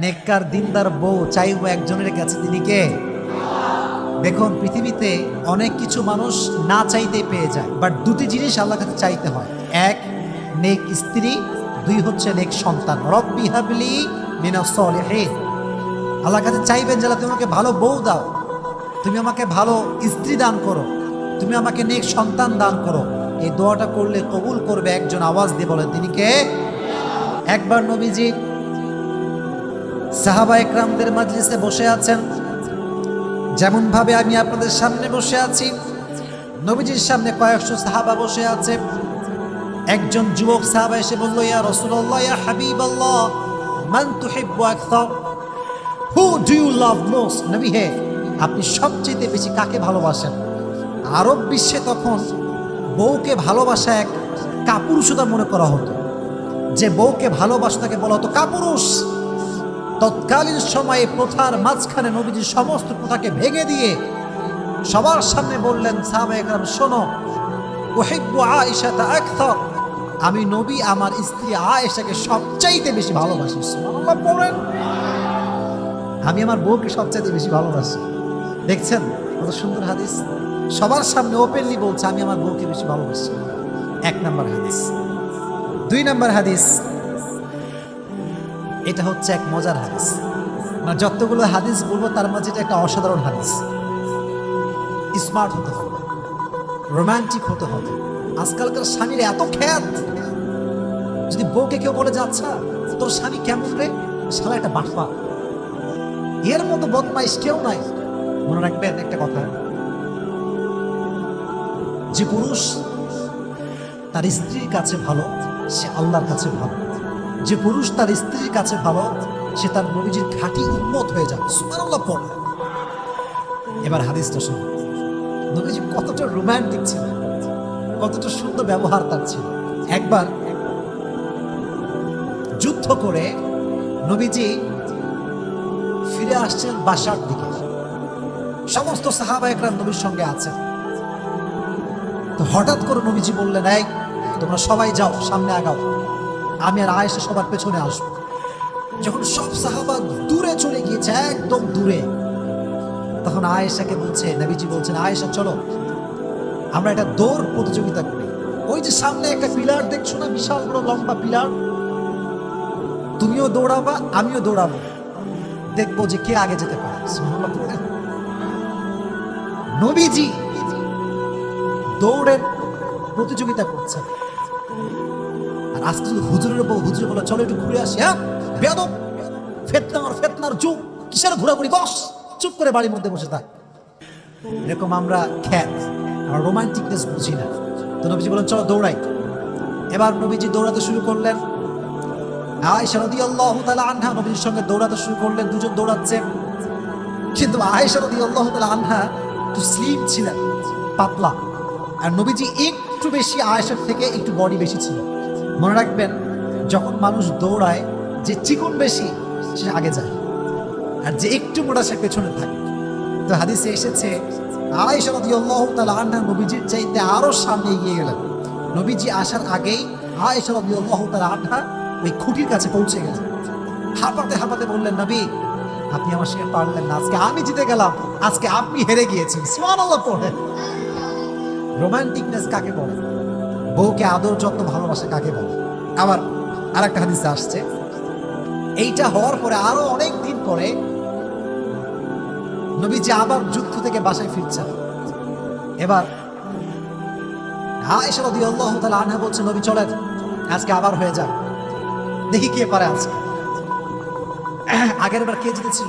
নেককার দিনদার বউ চাইবো একজনের কাছে, তিনি কে? দেখুন, পৃথিবীতে অনেক কিছু মানুষ না চাইতেই পেয়ে যায়, বাট দুটি জিনিস আল্লাহর কাছে চাইতে হয়। এক, নেক স্ত্রী। দুই হচ্ছে নেক সন্তান। রব্বি হাবলি মিনাস সলিহিন। আল্লাহর কাছে চাইবেন যে আল্লাহ তুমি আমাকে ভালো বউ দাও, তুমি আমাকে ভালো স্ত্রী দান করো, তুমি আমাকে নেক সন্তান দান করো। এই দোয়াটা করলে কবুল করবে একজন। আওয়াজ দিয়ে বলেন তিনি কে? একবার নবীজি সাহাবা একরামদের মাজলিসে বসে আছেন, যেমন ভাবে আমি আপনাদের সামনে বসে আছি। নবীজির সামনে কয়েকশো সাহাবা বসে আছে। একজন যুবক সাহাবা এসে বলল, ইয়া রাসূলুল্লাহ, ইয়া হাবিবাল্লাহ, মান তুহিব্বু আকসার, who do you love most? নবী হে, আপনি সবচেয়ে বেশি কাকে ভালোবাসেন? আরব বিশ্বে তখন বউকে ভালোবাসা এক কাপুরুষতা মনে করা হতো। যে বউকে ভালোবাসা তাকে বলা হতো কাপুরুষ। তৎকালীন সময়ে প্রথার মাঝখানে নবীজি সমস্ত প্রথাকে ভেঙে দিয়ে সবার সামনে বললেন, সাহাবা একরাম শোনো, উহিব্বু আয়েশাতা আকসার, আমি নবী আমার স্ত্রী আয়েশাকে সবচাইতে বেশি ভালোবাসি। সুবহানাল্লাহ বলেন, আমি আমার বউকে সবচাইতে বেশি ভালোবাসি। দেখছেন কত সুন্দর হাদিস, সবার সামনে ওপেনলি বলছে আমি আমার বউকে বেশি ভালোবাসি। এক নাম্বার হাদিস। দুই নাম্বার হাদিস, এটা হচ্ছে এক মজার হাদিস। মানে যতগুলো হাদিস বলবো তার মাঝে এটা একটা অসাধারণ হাদিস। স্মার্ট হতে হবে, রোমান্টিক হতে হবে। আজকালকার স্বামীর এত খ্যাত, যদি বউকে কেউ বলে যাচ্ছা তোর স্বামী কেমন রে, শালা একটা বাটপা, এর মতো বদমাইশ কেউ নাই। মনে রাখবেন একটা কথা, যে পুরুষ তার স্ত্রীর কাছে ভালো সে আল্লাহর কাছে ভালো। যে পুরুষ তার স্ত্রীর কাছে ভালো সে তার নবীজির খাঁটি উম্মত হয়ে যাবে। সুবহানাল্লাহ পড়ে। এবার হাদিসটা শুনুন, নবীজি কতটা রোমান্টিক ছিল, কতটা সুন্দর ব্যবহার তার ছিল। একবার যুদ্ধ করে নবীজি ফিরে আসছেন বাসার দিকে, সমস্ত সাহাবা একরাম নবীর সঙ্গে আছেন। তো হঠাৎ করে নবীজি বললেন, এই তোমরা সবাই যাও, সামনে আগাও, আমি আর আয়েশা সবার পেছনে আসবো। যখন সব সাহাবা দূরে চলে গিয়েছে, একদম দূরে, তখন আয়েশাকে বলছে, নবীজি বলছেন, আয়েশা চলো আমরা একটা দৌড় প্রতিযোগিতা করি। ওই যে সামনে একটা পিলার দেখছো না, বিশাল বড় লম্বা পিলার, তুমিও দৌড়াবা আমিও দৌড়াবো, দেখবো যে কে আগে যেতে পারে। সুবহানাল্লাহ। নবীজি দৌড়ের প্রতিযোগিতা করছেন, আর আজকে হুজুরের বউ হুজুর বলে চলো একটু ঘুরে আসি। হ্যাঁ বেয়াদব, ফেতনার যুগ, কিসের ঘোরাঘুরি, বস চুপ করে বাড়ির মধ্যে বসে থাক। এরকম আমরা খ্যাত, আমরা রোমান্টিকনেস বুঝি না। তো নবীজি বলেন চলো দৌড়াই। এবার নবীজি দৌড়াতে শুরু করলেন। আয়েশা রাদিয়াল্লাহু তাআলা আনহা নবীজির সঙ্গে দৌড়াতে শুরু করলেন। দুজন দৌড়াচ্ছে, কিন্তু আয়েশা রাদিয়াল্লাহু তাআলা আনহা একটু স্লিম ছিলেন, পাতলা, আর নবীজি একটু বেশি, আয়েশার থেকে একটু বডি বেশি ছিল। মনে রাখবেন, যখন মানুষ দৌড়ায় যে চিকন বেশি সে আগে যায়, আর যে একটু মোটা সে পেছনে থাকে। তো হাদিসে এসেছে আয়েশা রাদিয়াল্লাহু তাআলা আনহা নবীজির চাইতে আরো সামনে এগিয়ে গেলেন। নবীজি আসার আগেই আয়েশা রাদিয়াল্লাহু তাআলা আনহা ওই খুঁটির কাছে পৌঁছে গেলেন। হাঁপাতে হাঁপাতে বললেন, নবী আপনি আমার সঙ্গে পারলেন না, আজকে আমি জিতে গেলাম, আজকে আপনি হেরে গিয়েছেন। সুবহানাল্লাহ পড়ে। রোমান্টিকনেস কাকে বলে? বউকে আদর যত্ন ভালোবাসা কাকে বলে? আবার আর একটা হাদিসে আসছে, এইটা হওয়ার পরে আরো অনেক দিন পরে নবীজি আবার যুদ্ধ থেকে বাসায় ফিরছেন। এবার আয়েশা রাদিয়াল্লাহু তাআলা আনহা বলছে, নবী চলেন আজকে আবার হয়ে যাক, দেখি কে পারে আজকে। আগের বার কে জিতেছিল?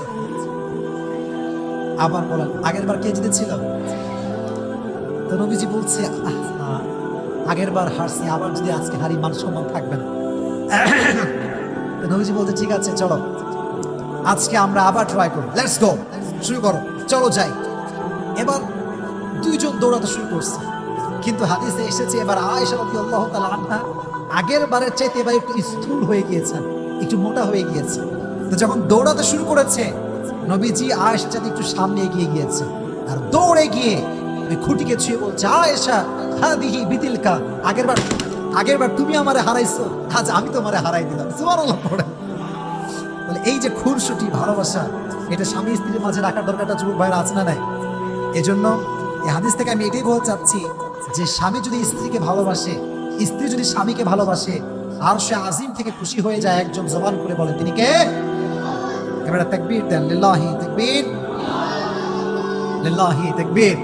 আবার বলেন, আগের বার কে জিতেছিল? তো নবীজি বলছে, আগের বার হারছি, আবার যদি আজকে হারি মান সম্মান থাকবে না। তো নবীজি বলছে, ঠিক আছে চলো আজকে আমরা আবার ট্রাই করি, লেটস গো, শুরু করো, চলো যাই। এবার দুইজন দৌড়াতে শুরু করছে, কিন্তু হাদিসে এসেছে এবার আয়েশা রাদিয়াল্লাহু তাআলা আনহা আগের বারের চাইতে এবার একটু স্থূল হয়ে গিয়েছেন, একটু মোটা হয়ে গিয়েছে। তো যখন দৌড়াতে শুরু করেছে, নবীজি আয়েশার চাইতে একটু সামনে এগিয়ে গিয়েছে, আর দৌড়ে গিয়ে ওই খুঁটিকে ছুঁয়ে বলছে, আয়েশা হাদিহি বিতিলকা, আগের বার তুমি আমারে হারাইছো, আজ আমি তোমারে হারাই দিলাম। সুবহানাল্লাহ পড়ে। তাহলে এই যে খুনসুটি ভালোবাসা, এটা স্বামী স্ত্রীর মাঝে রাখার দরকারটা যুবক ভাইয়ের আছে না নাই? এজন্য এই হাদিস থেকে আমি এটাই বলতে চাচ্ছি যে স্বামী যদি স্ত্রীকে ভালোবাসে, স্ত্রী যদি স্বামীকে ভালোবাসে, আর সে আজিম থেকে খুশি হয়ে যায়, একজন জবান করে বলেন তিনি কে? এবারে তাকবীর দেন, লিল্লাহি তাকবীর, লিল্লাহি তাকবীর।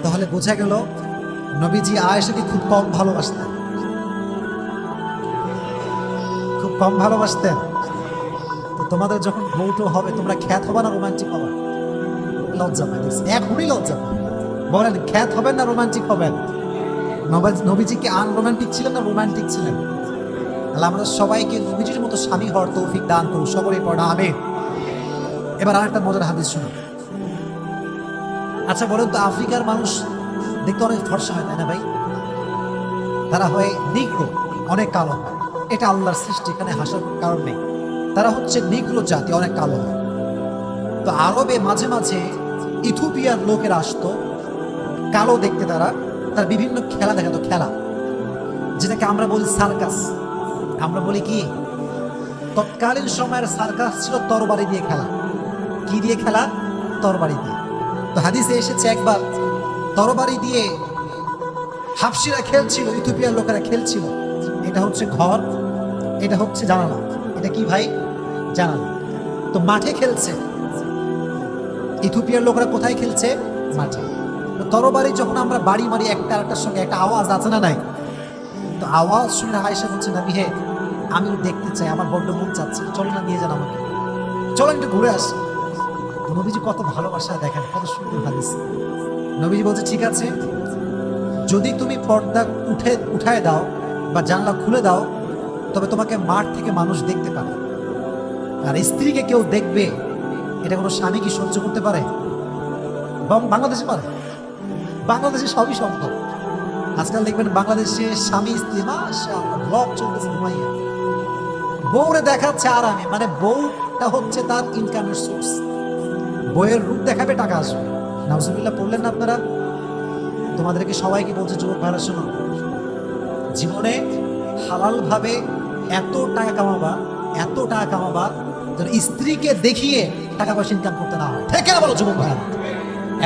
তাহলে বোঝা গেল নবীজি আয়েশাকে খুব কম ভালোবাসতেন, খুব কম ভালোবাসতেন। তো তোমাদের যখন বউটো হবে, তোমরা খ্যাত হবে না রোমান্টিক হবে? লজ্জা পাই, এখনই লজ্জা পাই। বলেন, খ্যাত হবেন না রোমান্টিক হবেন? নবীজি কি আনরোমান্টিক ছিলেন না রোমান্টিক ছিলেন? তাহলে আমরা সবাইকে নবীজির মতো স্বামী হওয়ার তৌফিক দান করুন, সকলেই পড়া আমিন। এবার আরেকটা মজার হাদিস শুনুন। আচ্ছা বলেন তো, আফ্রিকার মানুষ দেখতে অনেক ফর্সা হয়, তাই না ভাই? তারা হয় নিগ্রো, অনেক কালো হয়। এটা আল্লাহর সৃষ্টি, এখানে হাসার কারণ নেই। তারা হচ্ছে নিগ্রো জাতি, অনেক কালো হয়। তো আরবে মাঝে মাঝে ইথিওপিয়ার লোকেরা আসতো, কালো দেখতে। তার বিভিন্ন খেলা দেখাতো, খেলা যেটাকে আমরা বলি সার্কাস। আমরা বলি কি? তৎকালীন সময়ের সার্কাস ছিল তরবারি দিয়ে খেলা। কি দিয়ে খেলা? তরবারি দিয়ে। তো হাদিসে এসেছে একবার তরবারি দিয়ে হাফসিরা খেলছিল, ইথিওপিয়ার লোকেরা খেলছিল। এটা হচ্ছে ঘর, এটা হচ্ছে জানালা। এটা কি ভাই? জানালা। তো মাঠে খেলছে। ইথিওপিয়ার লোকেরা কোথায় খেলছে? মাঠে। তরবারি যখন আমরা বাড়ি মারি একটা আরেকটার সঙ্গে, একটা আওয়াজ আছে না নাই? তো আওয়াজ শুনে আয়েশা বলছে, নবী হে, আমিও দেখতে চাই, আমার বড্ড মন চাচ্ছে, চলো না নিয়ে যান আমাকে, চলো একটু ঘুরে আসি। নবীজি কত ভালোবাসা দেখেন, কত সুন্দর হাদিস। নবীজি বলছে, ঠিক আছে, যদি তুমি পর্দা উঠায় দাও বা জানলা খুলে দাও, তবে তোমাকে মাঠ থেকে মানুষ দেখতে পারে। আর স্ত্রীকে কেউ দেখবে, এটা কোনো স্বামী কি সহ্য করতে পারে? বাংলাদেশে পারে? বাংলাদেশে সবই সম্ভব। আজকাল দেখবেন বাংলাদেশে স্বামী স্ত্রী মাশাআল্লাহ ব্লগ চলতেছে, ঘুমাইয়া বউরে দেখাচ্ছে আরামে। মানে বউটা হচ্ছে তার ইনকামের সোর্স। বইয়ের রূপ দেখাবে, টাকা আসবে। নাউজুবিল্লাহ পড়লেন না আপনারা? তোমাদেরকে সবাইকে বলছে, যুবক ভাইরা শোনো, জীবনে হালাল ভাবে এত টাকা কামাবা, এত টাকা কামাবা যেন স্ত্রীকে দেখিয়ে টাকা পয়সা ইনকাম করতে না হয়। ঠিক না বলো যুবক ভাইরা?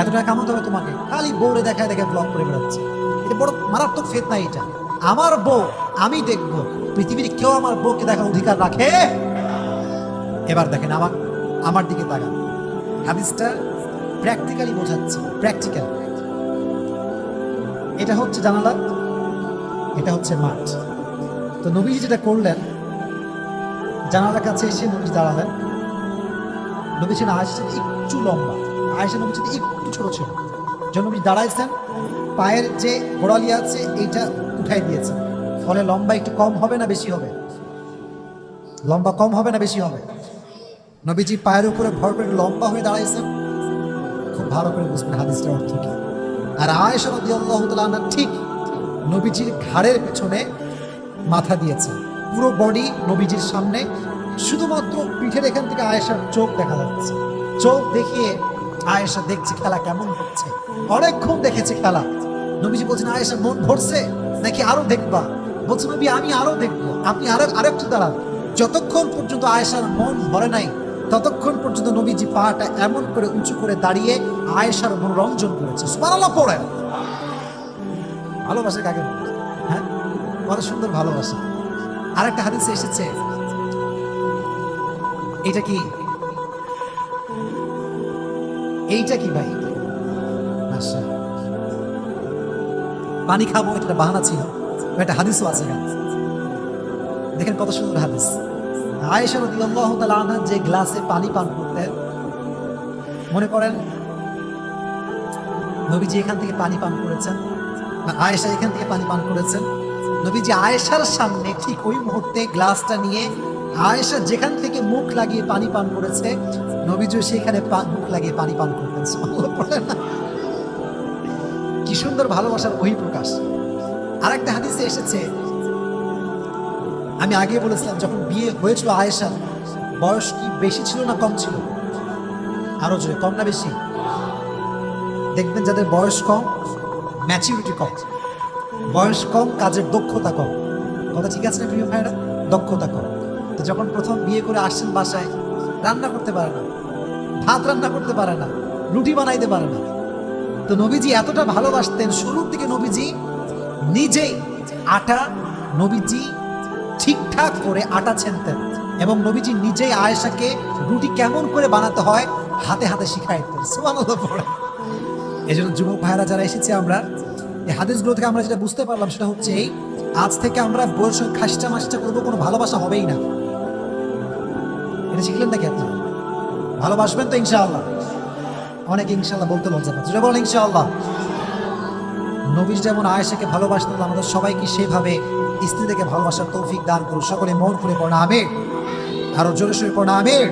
এত টাকা কামাতে হবে তোমাকে, খালি বউরে দেখায় দেখে ব্লগ করে বেড়াচ্ছে। এটা বড় মারাত্মক ফিতনা। এটা আমার বউ, আমি দেখবো। পৃথিবীর কেউ আমার বউকে দেখার অধিকার রাখে? এবার দেখেন আমার দিকে তাকান। হাদিসটা প্র্যাকটিক্যালি বোঝাচ্ছে, প্র্যাকটিক্যাল। এটা হচ্ছে জানালা, এটা হচ্ছে মাঠ। তো নবীজি যেটা করলেন, জানালার কাছে এসে নবীজি দাঁড়ালেন। নবী ছিলেন আয়েশা একটু লম্বা, আয়েশা নবী ছিলেন একটু ছোট ছিল। যখন নবী দাঁড়াইছেন, পায়ের যে গোড়ালি আছে এইটা উঠাই দিয়েছেন। ফলে লম্বা একটু কম হবে না বেশি হবে? লম্বা কম হবে না বেশি হবে? নবীজি পায়ের উপরে ভর করে লম্বা হয়ে দাঁড়াইছেন। খুব ভালো করে বুঝবেন হাদিসটার অর্থ কি। আর আয়েশা রাদিয়াল্লাহু তাআলা আনহা ঠিক নবীজির ঘাড়ের পেছনে মাথা দিয়েছেন, পুরো বডি নবীজির সামনে। শুধুমাত্র পিঠের এখান থেকে আয়েশার চোখ দেখা যাচ্ছে। চোখ দেখিয়ে আয়েশা দেখছে খেলা কেমন হচ্ছে। অনেকক্ষণ দেখেছে খেলা। নবীজি বলছেন, আয়েশা মন ভরছে নাকি আরো দেখবা? বলছে, নবী আমি আরো দেখবো, আপনি আরেকটু দাঁড়ান। যতক্ষণ পর্যন্ত আয়েশার মন ভরে নাই, ততক্ষণ পর্যন্ত নবীজি পাটা এমন করে উঁচু করে দাঁড়িয়ে আয়েশার মনোরঞ্জন করেছে। সুবহানাল্লাহ পড়ে। ভালোবাসা কাকে বলে? হ্যাঁ, কত সুন্দর ভালোবাসা। আরেকটা হাদিসে এসেছে, এটা কি? এইটা কি ভাই? আচ্ছা, পানি খাবো, এটা বাহানা ছিল। একটা হাদিসও আছে। দেখেন কত সুন্দর হাদিস। আয়েশা রাদিয়াল্লাহু তাআলা আনহা যে গ্লাসে পানি পান করতেন, মনে করেন নবীজি এখান থেকে পানি পান করেছেন, আয়েশা এখান থেকে পানি পান করেছেন। নবীজি আয়েশার সামনে ঠিক ওই মুহূর্তে গ্লাসটা নিয়ে আয়েশা যেখান থেকে মুখ লাগিয়ে পানি পান করেছে, নবীজি সেখানে মুখ লাগিয়ে পানি পান করতেন। কি সুন্দর ভালোবাসার বহিঃপ্রকাশ। আরেকটা হাদিসে এসেছে, আমি আগে বলেছিলাম যখন বিয়ে হয়েছিল আয়েশার বয়স কি বেশি ছিল না কম ছিল? আরো জোরে, কম না বেশি? দেখবেন যাদের বয়স কম, ম্যাচুরিটি কম। বয়স কম, কাজের দক্ষতা কম। কথা ঠিক আছে না প্রিয় ভাইরা? দক্ষতা কম। তো যখন প্রথম বিয়ে করে আসছেন বাসায়, রান্না করতে পারে না, ভাত রান্না করতে পারে না, রুটি বানাইতে পারে না। তো নবীজি এতটা ভালোবাসতেন, শুরুর দিকে নবীজি নিজেই আটা নবীজি ঠিকঠাক করে আটা ছেনতেন, এবং নবীজি নিজেই আয়েশাকে রুটি কেমন করে বানাতে হয় হাতে হাতে শিখাইতেন। সুবহানাল্লাহ পড়ে। এই জন্য যুবক ভাইরা যারা এসেছে, আমরা এই হাদিসগুলো থেকে আমরা যেটা বুঝতে পারলাম সেটা হচ্ছে এই, আজ থেকে আমরা বউয়ের সঙ্গে খাসটা মাসটা করবো, কোনো ভালোবাসা হবেই না। এটা শিখলেন নাকি আপনারা? ভালোবাসবেন তো ইনশাআল্লাহ? অনেকে ইনশাআল্লাহ বলতে লজ্জা পাচ্ছে, বলেন ইনশাআল্লাহ। নবী যেমন আয়েশাকে ভালোবাসতেন, আমাদের সবাইকে সেভাবে স্ত্রী থেকে ভালোবাসার তৌফিক দান করুন। সকলে মন খুলে পড়া আমিন, আরো জোরে সোরে পড়া আমিন।